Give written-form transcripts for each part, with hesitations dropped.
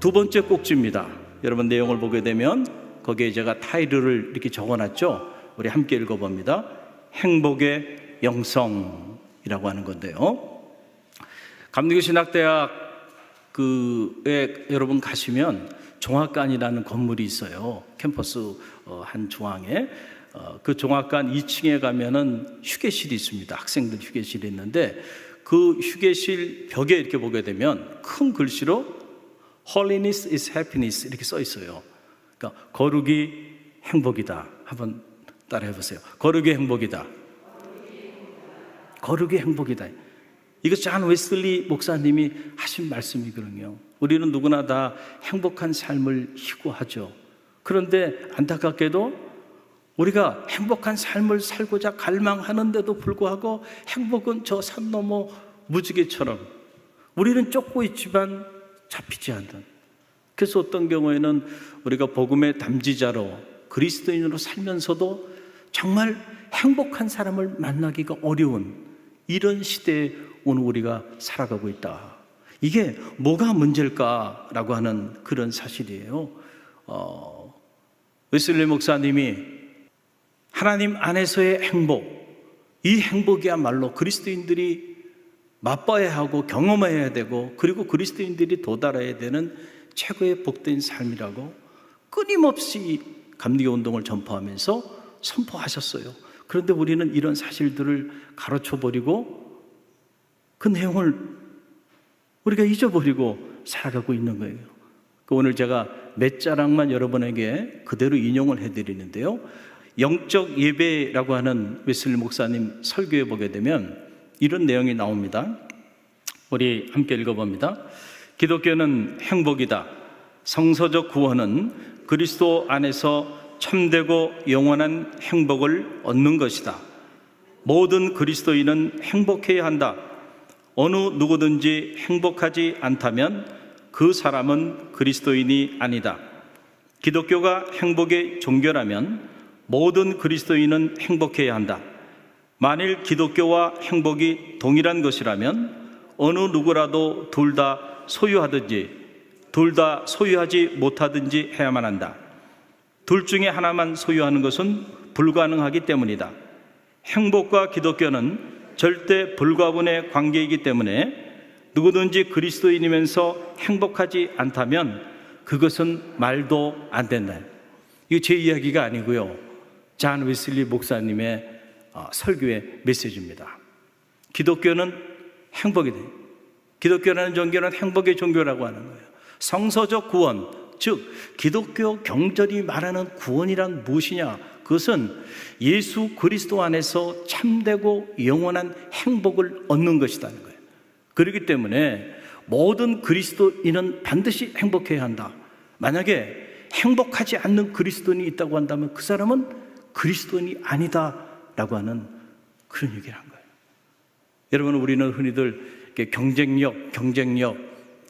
두 번째 꼭지입니다. 여러분 내용을 보게 되면 거기에 제가 타이틀을 이렇게 적어놨죠. 우리 함께 읽어봅니다. 행복의 영성이라고 하는 건데요. 감리교신학대학 여러분 가시면 종합관이라는 건물이 있어요. 캠퍼스 한 중앙에. 그 종합관 2층에 가면은 휴게실이 있습니다. 학생들 휴게실이 있는데 그 휴게실 벽에 이렇게 보게 되면 큰 글씨로 Holiness is happiness 이렇게 써 있어요. 그러니까 거룩이 행복이다. 한번 따라해 보세요. 거룩이 행복이다. 거룩이 행복이다. 이거 존 웨슬리 목사님이 하신 말씀이거든요. 우리는 누구나 다 행복한 삶을 희구하죠. 그런데 안타깝게도 우리가 행복한 삶을 살고자 갈망하는데도 불구하고 행복은 저 산 너머 무지개처럼 우리는 쫓고 있지만 잡히지 않는. 그래서 어떤 경우에는 우리가 복음의 담지자로 그리스도인으로 살면서도 정말 행복한 사람을 만나기가 어려운 이런 시대에 오늘 우리가 살아가고 있다. 이게 뭐가 문제일까라고 하는 그런 사실이에요. 웨슬리 목사님이 하나님 안에서의 행복, 이 행복이야말로 그리스도인들이 맛봐야 하고 경험해야 되고 그리고 그리스도인들이 도달해야 되는 최고의 복된 삶이라고 끊임없이 감리교 운동을 전파하면서 선포하셨어요. 그런데 우리는 이런 사실들을 가르쳐버리고 그 내용을 우리가 잊어버리고 살아가고 있는 거예요. 오늘 제가 몇 자락만 여러분에게 그대로 인용을 해드리는데요. 영적 예배라고 하는 웨슬리 목사님 설교에 보게 되면 이런 내용이 나옵니다. 우리 함께 읽어봅니다. 기독교는 행복이다. 성서적 구원은 그리스도 안에서 참되고 영원한 행복을 얻는 것이다. 모든 그리스도인은 행복해야 한다. 어느 누구든지 행복하지 않다면 그 사람은 그리스도인이 아니다. 기독교가 행복의 종교라면 모든 그리스도인은 행복해야 한다. 만일 기독교와 행복이 동일한 것이라면 어느 누구라도 둘 다 소유하든지 둘 다 소유하지 못하든지 해야만 한다. 둘 중에 하나만 소유하는 것은 불가능하기 때문이다. 행복과 기독교는 절대 불가분의 관계이기 때문에 누구든지 그리스도인이면서 행복하지 않다면 그것은 말도 안 된다. 이거 제 이야기가 아니고요. 존 웨슬리 목사님의 설교의 메시지입니다. 기독교는 행복이다. 기독교라는 종교는 행복의 종교라고 하는 거예요. 성서적 구원, 즉 기독교 경전이 말하는 구원이란 무엇이냐? 그것은 예수 그리스도 안에서 참되고 영원한 행복을 얻는 것이라는 거예요. 그렇기 때문에 모든 그리스도인은 반드시 행복해야 한다. 만약에 행복하지 않는 그리스도인이 있다고 한다면 그 사람은 그리스도인이 아니다라고 하는 그런 얘기를 한 거예요. 여러분, 우리는 흔히들 경쟁력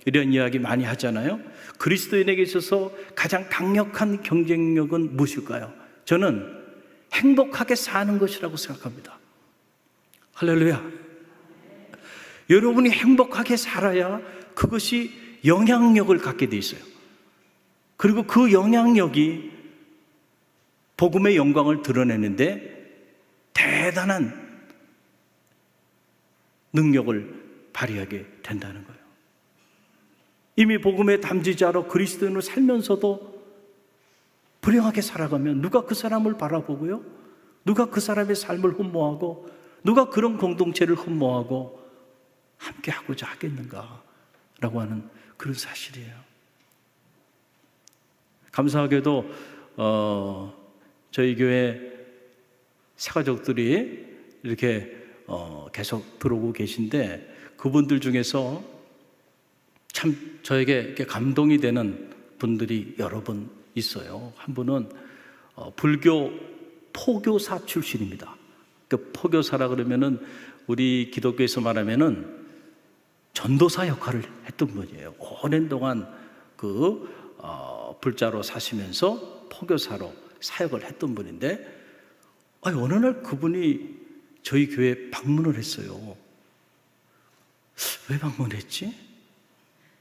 이런 이야기 많이 하잖아요. 그리스도인에게 있어서 가장 강력한 경쟁력은 무엇일까요? 저는 행복하게 사는 것이라고 생각합니다. 할렐루야. 여러분이 행복하게 살아야 그것이 영향력을 갖게 돼 있어요. 그리고 그 영향력이 복음의 영광을 드러내는데 대단한 능력을 발휘하게 된다는 거예요. 이미 복음의 담지자로 그리스도인으로 살면서도 불행하게 살아가면 누가 그 사람을 바라보고요? 누가 그 사람의 삶을 흠모하고 누가 그런 공동체를 흠모하고 함께 하고자 하겠는가? 라고 하는 그런 사실이에요. 감사하게도 저희 교회 사가족들이 이렇게 계속 들어오고 계신데 그분들 중에서 참 저에게 이렇게 감동이 되는 분들이 여러 분 있어요. 한 분은 불교 포교사 출신입니다. 그 포교사라 그러면은 우리 기독교에서 말하면은 전도사 역할을 했던 분이에요. 오랜 동안 불자로 사시면서 포교사로 사역을 했던 분인데 어느 날 그분이 저희 교회에 방문을 했어요. 왜 방문했지?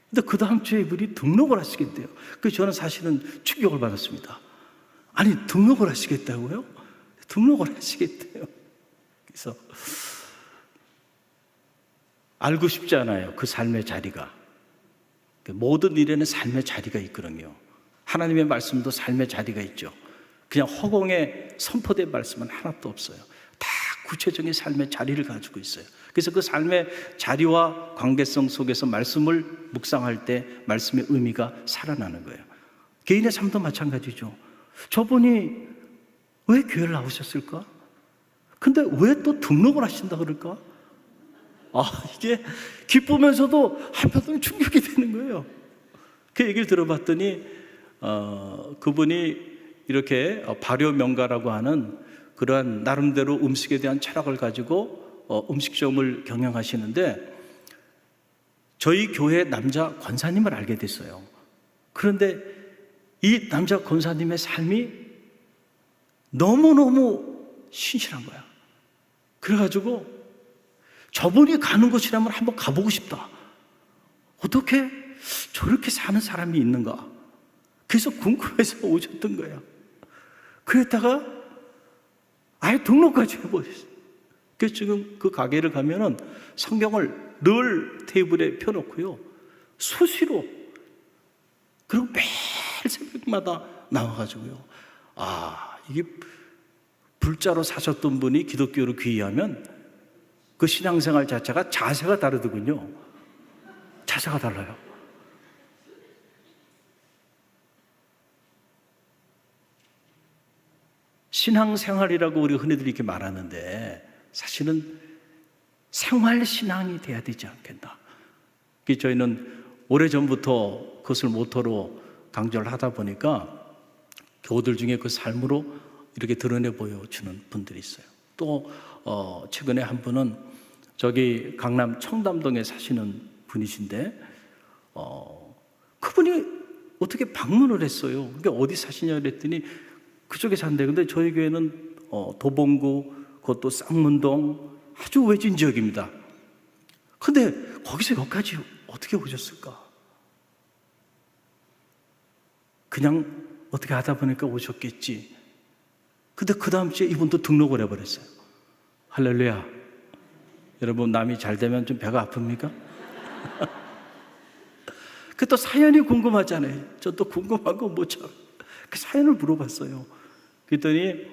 근데 그 다음 주에 이분이 등록을 하시겠대요. 그래서 저는 사실은 충격을 받았습니다. 아니, 등록을 하시겠다고요? 등록을 하시겠대요. 그래서 알고 싶지 않아요, 그 삶의 자리가. 모든 일에는 삶의 자리가 있거든요. 하나님의 말씀도 삶의 자리가 있죠. 그냥 허공에 선포된 말씀은 하나도 없어요. 다 구체적인 삶의 자리를 가지고 있어요. 그래서 그 삶의 자리와 관계성 속에서 말씀을 묵상할 때 말씀의 의미가 살아나는 거예요. 개인의 삶도 마찬가지죠. 저분이 왜 교회를 나오셨을까? 근데 왜 또 등록을 하신다 그럴까? 이게 기쁘면서도 한편으로는 충격이 되는 거예요. 그 얘기를 들어봤더니 그분이 이렇게 발효명가라고 하는 그러한 나름대로 음식에 대한 철학을 가지고 음식점을 경영하시는데 저희 교회 남자 권사님을 알게 됐어요. 그런데 이 남자 권사님의 삶이 너무너무 신실한 거야. 그래가지고 저분이 가는 곳이라면 한번 가보고 싶다. 어떻게 저렇게 사는 사람이 있는가? 그래서 궁금해서 오셨던 거예요. 그랬다가 아예 등록까지 해보셨어요. 그래서 지금 그 가게를 가면은 성경을 늘 테이블에 펴놓고요, 수시로, 그리고 매일 새벽마다 나와가지고요, 이게 불자로 사셨던 분이 기독교로 귀의하면 그 신앙생활 자체가 자세가 다르더군요. 자세가 달라요. 신앙생활이라고 우리 흔히들 이렇게 말하는데 사실은 생활신앙이 돼야 되지 않겠나. 저희는 오래전부터 그것을 모토로 강조를 하다 보니까 교우들 중에 그 삶으로 이렇게 드러내 보여주는 분들이 있어요. 또 최근에 한 분은 저기 강남 청담동에 사시는 분이신데 그분이 어떻게 방문을 했어요. 그러니까 어디 사시냐 그랬더니 그쪽에 산대. 근데 저희 교회는 도봉구, 그것도 쌍문동, 아주 외진 지역입니다. 근데 거기서 여기까지 어떻게 오셨을까? 그냥 어떻게 하다 보니까 오셨겠지. 근데 그 다음 주에 이분도 등록을 해버렸어요. 할렐루야. 여러분, 남이 잘 되면 좀 배가 아픕니까? 그 또 사연이 궁금하잖아요. 저 또 궁금한 거 못 참. 그 사연을 물어봤어요. 그랬더니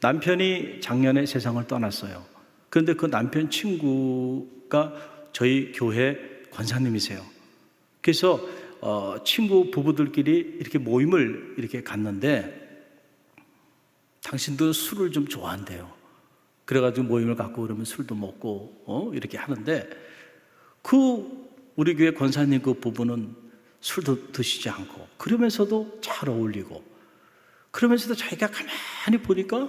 남편이 작년에 세상을 떠났어요. 그런데 그 남편 친구가 저희 교회 권사님이세요. 그래서 친구 부부들끼리 이렇게 모임을 이렇게 갔는데 당신도 술을 좀 좋아한대요. 그래가지고 모임을 갖고 그러면 술도 먹고 이렇게 하는데 우리 교회 권사님 그 부부는 술도 드시지 않고 그러면서도 잘 어울리고 그러면서도 자기가 가만히 보니까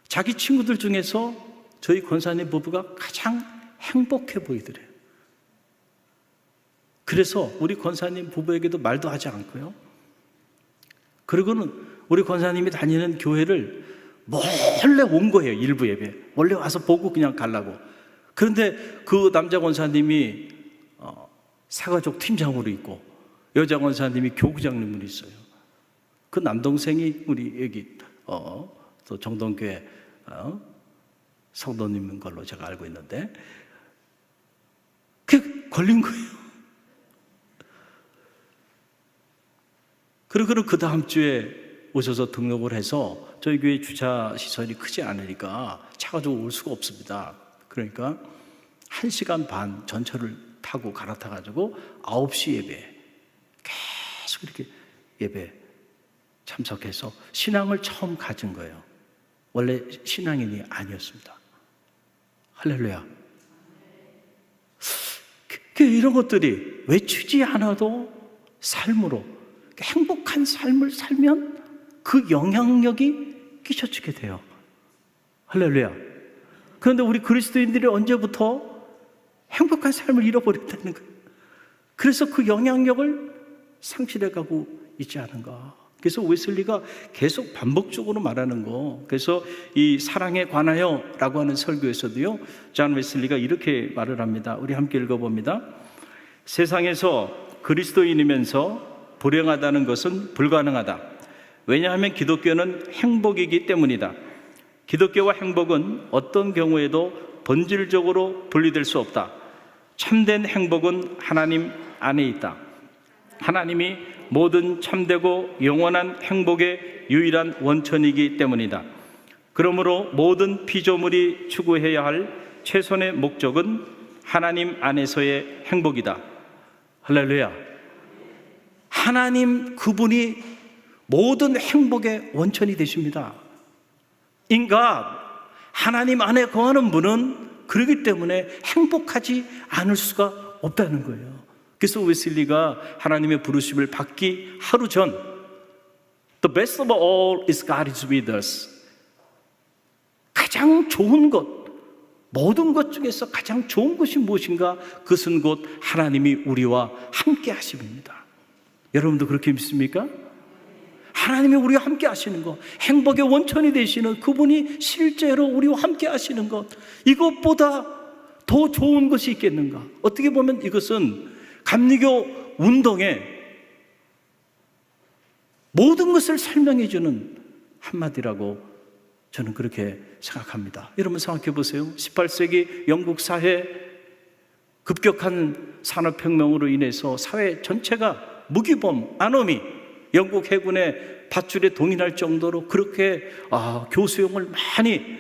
자기 친구들 중에서 저희 권사님 부부가 가장 행복해 보이더래요. 그래서 우리 권사님 부부에게도 말도 하지 않고요, 그리고는 우리 권사님이 다니는 교회를 몰래 온 거예요. 일부 예배 원래 와서 보고 그냥 가려고. 그런데 그 남자 권사님이 사가족 팀장으로 있고 여자 권사님이 교구장님으로 있어요. 그 남동생이 우리 여기 또 정동교회 성도님인 걸로 제가 알고 있는데 그게 걸린 거예요. 그리고 그 다음 주에 오셔서 등록을 해서 저희 교회 주차 시설이 크지 않으니까 차 가지고 올 수가 없습니다. 그러니까 1시간 반 전철을 타고 갈아타가지고 9시 예배 계속 이렇게 예배 참석해서 신앙을 처음 가진 거예요. 원래 신앙인이 아니었습니다. 할렐루야. 이런 것들이 외치지 않아도 삶으로 행복한 삶을 살면 그 영향력이 끼쳐지게 돼요. 할렐루야. 그런데 우리 그리스도인들이 언제부터 행복한 삶을 잃어버렸다는 거예요. 그래서 그 영향력을 상실해가고 있지 않은가. 그래서 웨슬리가 계속 반복적으로 말하는 거. 그래서 이 사랑에 관하여 라고 하는 설교에서도요, 존 웨슬리가 이렇게 말을 합니다. 우리 함께 읽어봅니다. 세상에서 그리스도인이면서 불행하다는 것은 불가능하다. 왜냐하면 기독교는 행복이기 때문이다. 기독교와 행복은 어떤 경우에도 본질적으로 분리될 수 없다. 참된 행복은 하나님 안에 있다. 하나님이 모든 참되고 영원한 행복의 유일한 원천이기 때문이다. 그러므로 모든 피조물이 추구해야 할 최선의 목적은 하나님 안에서의 행복이다. 할렐루야. 하나님 그분이 모든 행복의 원천이 되십니다. 인간 하나님 안에 거하는 분은 그렇기 때문에 행복하지 않을 수가 없다는 거예요. 그래서 웨슬리가 하나님의 부르심을 받기 하루 전 The best of all is God is with us. 가장 좋은 것, 모든 것 중에서 가장 좋은 것이 무엇인가? 그것은 곧 하나님이 우리와 함께 하심입니다. 여러분도 그렇게 믿습니까? 하나님이 우리와 함께 하시는 것, 행복의 원천이 되시는 그분이 실제로 우리와 함께 하시는 것, 이것보다 더 좋은 것이 있겠는가? 어떻게 보면 이것은 감리교 운동의 모든 것을 설명해 주는 한마디라고 저는 그렇게 생각합니다. 여러분 생각해 보세요. 18세기 영국 사회 급격한 산업혁명으로 인해서 사회 전체가 무기범, 아노미, 영국 해군의 밧줄에 동인할 정도로 그렇게 교수형을 많이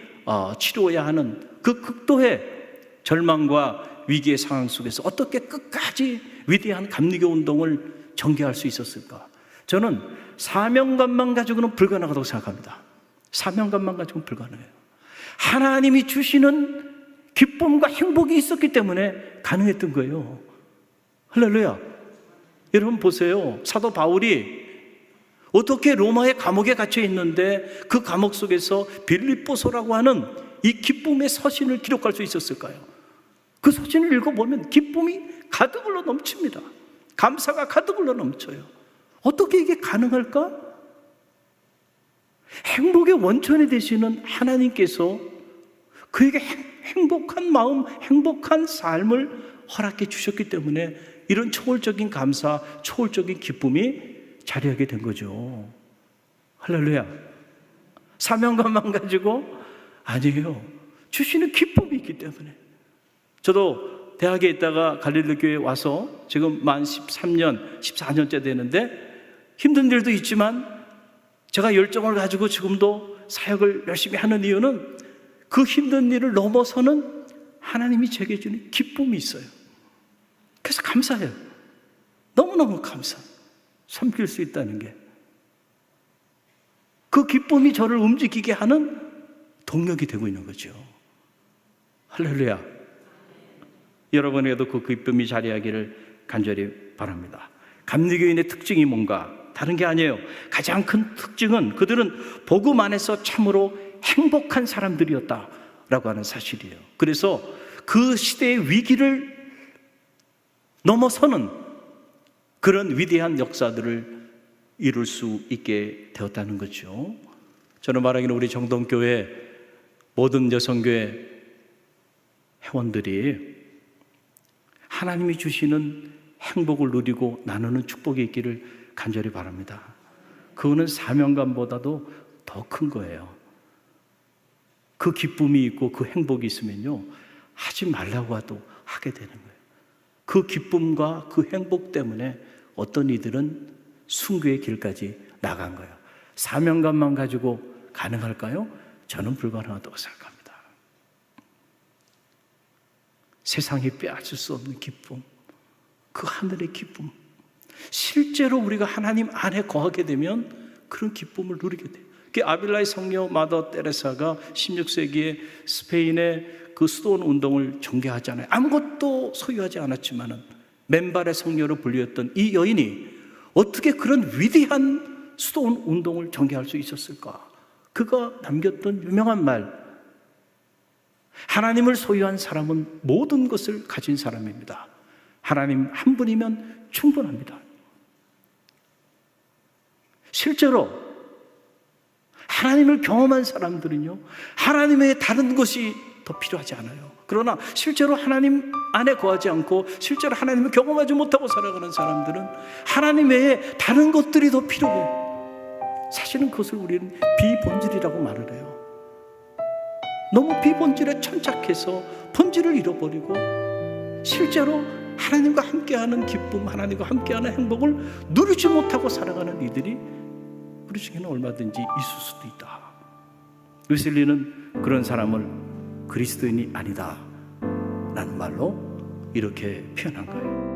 치루어야 하는 그 극도의 절망과 위기의 상황 속에서 어떻게 끝까지 위대한 감리교 운동을 전개할 수 있었을까? 저는 사명감만 가지고는 불가능하다고 생각합니다. 사명감만 가지고는 불가능해요. 하나님이 주시는 기쁨과 행복이 있었기 때문에 가능했던 거예요. 할렐루야. 여러분 보세요. 사도 바울이 어떻게 로마의 감옥에 갇혀 있는데 그 감옥 속에서 빌립보서라고 하는 이 기쁨의 서신을 기록할 수 있었을까요? 그 서신을 읽어보면 기쁨이 가득 흘러 넘칩니다. 감사가 가득 흘러 넘쳐요. 어떻게 이게 가능할까? 행복의 원천이 되시는 하나님께서 그에게 행복한 마음, 행복한 삶을 허락해 주셨기 때문에 이런 초월적인 감사, 초월적인 기쁨이 자리하게 된 거죠. 할렐루야. 사명감만 가지고? 아니에요. 주시는 기쁨이 있기 때문에. 저도 대학에 있다가 갈릴리 교회에 와서 지금 만 13년, 14년째 되는데 힘든 일도 있지만 제가 열정을 가지고 지금도 사역을 열심히 하는 이유는 그 힘든 일을 넘어서는 하나님이 제게 주는 기쁨이 있어요. 그래서 감사해요. 너무너무 감사. 섬길 수 있다는 게. 그 기쁨이 저를 움직이게 하는 동력이 되고 있는 거죠. 할렐루야. 여러분에게도 그 기쁨이 자리하기를 간절히 바랍니다. 감리교인의 특징이 뭔가? 다른 게 아니에요. 가장 큰 특징은 그들은 복음 안에서 참으로 행복한 사람들이었다라고 하는 사실이에요. 그래서 그 시대의 위기를 넘어서는 그런 위대한 역사들을 이룰 수 있게 되었다는 거죠. 저는 말하기는 우리 정동교회 모든 여성교회 회원들이 하나님이 주시는 행복을 누리고 나누는 축복이 있기를 간절히 바랍니다. 그거는 사명감보다도 더 큰 거예요. 그 기쁨이 있고 그 행복이 있으면요, 하지 말라고 해도 하게 되는 거예요. 그 기쁨과 그 행복 때문에 어떤 이들은 순교의 길까지 나간 거예요. 사명감만 가지고 가능할까요? 저는 불가능하다고 생각합니다. 세상이 빼앗을 수 없는 기쁨, 그 하늘의 기쁨, 실제로 우리가 하나님 안에 거하게 되면 그런 기쁨을 누리게 돼요. 아빌라의 성녀 마더 테레사가 16세기에 스페인의 그 수도원 운동을 전개하잖아요. 아무것도 소유하지 않았지만은 맨발의 성녀로 불렸던 이 여인이 어떻게 그런 위대한 수도원 운동을 전개할 수 있었을까? 그가 남겼던 유명한 말, 하나님을 소유한 사람은 모든 것을 가진 사람입니다. 하나님 한 분이면 충분합니다. 실제로 하나님을 경험한 사람들은요, 하나님의 다른 것이 더 필요하지 않아요. 그러나 실제로 하나님 안에 거하지 않고 실제로 하나님을 경험하지 못하고 살아가는 사람들은 하나님 외에 다른 것들이 더 필요해요. 사실은 그것을 우리는 비본질이라고 말을 해요. 너무 비본질에 천착해서 본질을 잃어버리고 실제로 하나님과 함께하는 기쁨, 하나님과 함께하는 행복을 누리지 못하고 살아가는 이들이 우리 중에는 얼마든지 있을 수도 있다. 웨슬리는 그런 사람을 그리스도인이 아니다 라는 말로 이렇게 표현한 거예요.